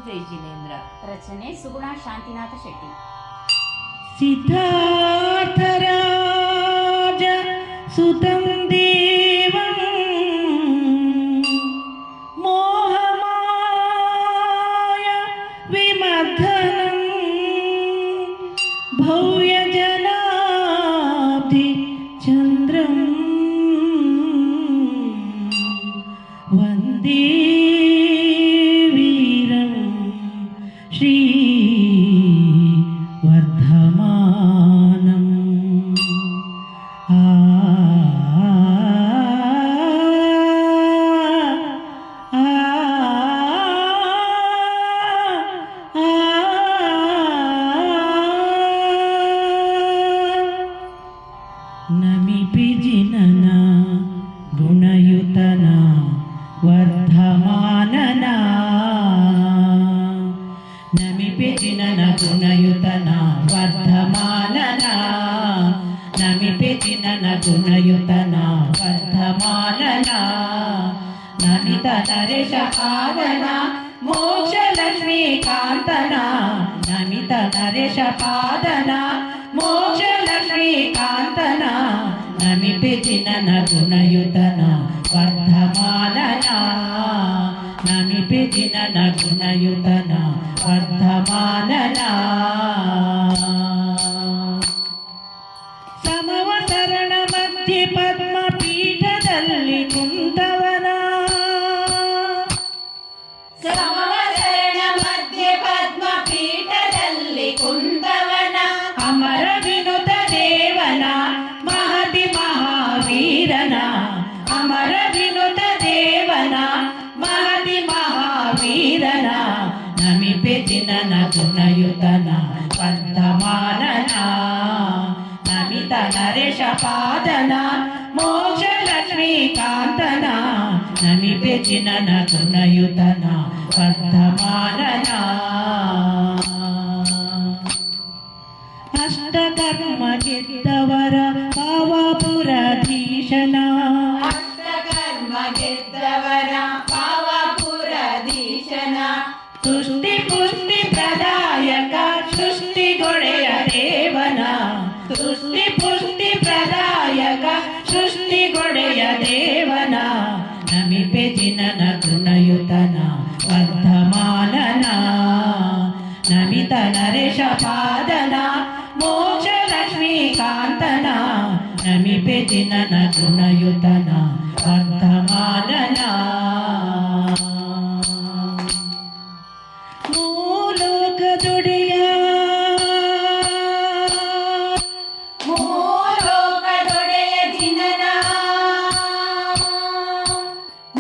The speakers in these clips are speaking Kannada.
ಜೈ ಜಿನೇಂದ್ರ. ರಚನೆ ಸುಗುಣ ಶಾಂತಿನಾಥ ಶೆಟ್ಟಿ. ಸಿದ್ಧಾರ್ಥರಾಜ ಸುತಂ ದೇವಂ ಮೋಹಮಾಯ ವಿಮರ್ಧನಂ ಭವ್ಯಜನಾಬ್ಧಿ ಚಂದ್ರಂ ವಂದೇ ವೀರಂ ಶ್ರೀ ವರ್ಧಮಾನಂ. ನಮಿಪಿ ಜಿನನ ಗುಣಯುತನ ವರ್ಧಮಾನನ ನಮಿಪಿ ಜಿನನ ಗುಣಯುತನ ವರ್ಧಮಾನನ ನಮಿಪಿ ಜಿನನ ಗುಣಯುತನ ವರ್ಧಮಾನನ ನಮಿತ ನರೇಶ ಪಾದನ ಮೋಕ್ಷ ಲಕ್ಷ್ಮೀ ಕಾಂತನ ನಮಿತ ನರೇಶ ಪಾದನ ಮೋಕ್ಷ ಲಕ್ಷ್ಮೀ ಕಾಂತನ ನಮಿಪಿ ಜಿನನ ಗುಣಯುತನ ವರ್ಧಮಾನನ ನಮಿಪಿ ಜಿನನ ಗುಣಯುತನ ವರ್ಧಮಾನನ. ಸಮವತರಣ ಮಧ್ಯೆ ಪದ್ಮ ಪೀಠದಲ್ಲಿ ಕುಂತವನ ಸಮವತರಣ ಮಧ್ಯೆ ಪದ್ಮ ಪೀಠದಲ್ಲಿ ಕುಂತವನ ಅಮರ ವಿನುತ ದೇವನ ಮಹತಿ ಮಹಾವೀರನ ಅಮರ ವಿನುತ ದೇವನ ಮಹತಿ ಮಹಾವೀರನ ನಮಿಪಿ ಜಿನನ ಗುಣಯುತನ ವರ್ಧಮಾನನ ನಮಿತ ನರೇಶ ಪಾದನ ಮೋಕ್ಷ ಲಕ್ಷ್ಮೀ ಕಾಂತನ ನಮಿಪಿ ಜಿನನ ಗುಣಯುತನ ವರ್ಧಮಾನನ. ಅಷ್ಟಕರ್ಮ ಗೆದ್ದವರ ಪಾವಪುರಾಧೀಶನ ಅಷ್ಟಕರ್ಮ ಗೆದ್ದವರ ಪಾವಪುರಾಧೀಶನ ಸೃಷ್ಟಿ ಪುಷ್ಟಿ ಪ್ರದಾಯಕ ಸೃಷ್ಟಿಗೊಡೆಯ ದೇವನ ಸೃಷ್ಟಿ ಪುಷ್ಟಿ ಪ್ರದಾಯಕ ಸೃಷ್ಟಿಗೊಡೆಯ ದೇವನ ನಮಿಪಿ ಜಿನನ ಗುಣಯುತನ ವರ್ಧಮಾನನ ನಮಿತ ನರೇಶ ಪಾದನ ಮೋಕ್ಷ ಲಕ್ಷ್ಮೀ ಕಾಂತನ ನಮಿಪಿ ಜಿನನ ಗುಣಯುತನ ವರ್ಧಮಾನನ. ಮೂಲೋಕದೊಡೆಯ ಮೂಲೋಕದೊಡೆಯ ಜಿನನ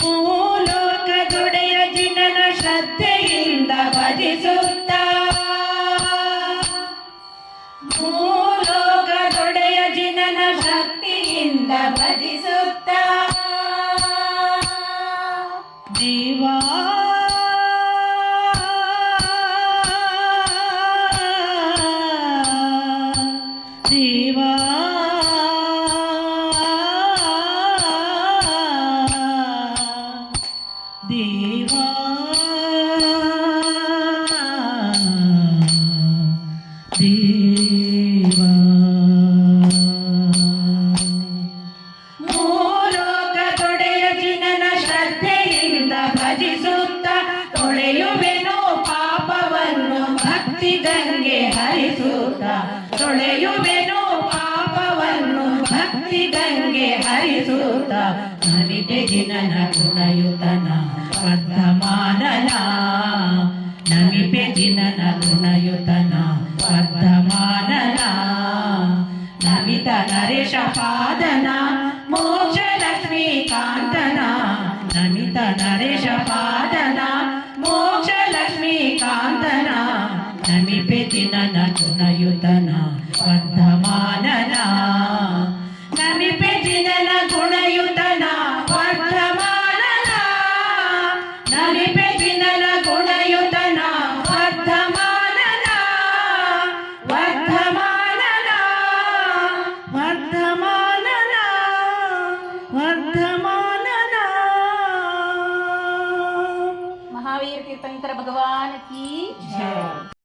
ಮೂಲೋಕದೊಡೆಯ ಜಿನನ ಶ್ರದ್ಧೆಯಿಂದ ಭಜಿಸುತ್ತ ಮೂಲೋಕದೊಡೆಯ ಜಿನನ ಭಕ್ತಿಯಿಂದ ಭಜಿಸುತ್ತ ದೇವಾ ದೇವಾ ದೇವಾ ದೇವಾ ಮೂಲೋಕದೊಡೆಯ ಜಿನನ ಶ್ರದ್ಧೆಯಿಂದ ಭಜಿಸುತ್ತ ತೊಳೆಯುವೆನು ಪಾಪವನ್ನು ಭಕ್ತಿ ಗಂಗೆ ಹರಿಸುತ್ತ ತೊಳೆಯುವೆನು ಪಾಪವನ್ನು ಭಕ್ತಿ ಗಂಗೆ ಹರಿಸುತ್ತ ನಮಿಪಿ ಜಿನನ ಗುಣಯುತನ ವರ್ಧಮಾನನ ನಮಿಪಿ ಜಿನನ ಗುಣಯುತನ ವರ್ಧಮಾನನ ನಮಿತ ನರೇಶ ಪಾದನ ಮೋಕ್ಷ ಲಕ್ಷ್ಮೀ ಕಾಂತನ ನಮಿತ ನರೇಶ ಪಾದನ ಮೋಕ್ಷ ಲಕ್ಷ್ಮೀ ಕಾಂತನ ನಮಿಪಿ ಜಿನನ ಗುಣಯುತನ ವರ್ಧಮಾನನ ನಮಿಪಿ ಜಿನನ ಗುಣಯುತನ ವರ್ಧಮಾನನ ನಮಿಪಿ ಜಿನನ ಗುಣಯುತನ ವರ್ಧಮಾನನ ವರ್ಧಮಾನನ ವರ್ಧಮಾನನ ವರ್ಧಮಾನನ. ಮಹಾವೀರ ತೀರ್ಥಂಕರ ಭಗವಾನ್ ಭಗವಾನ್ ಕಿ ಜೈ.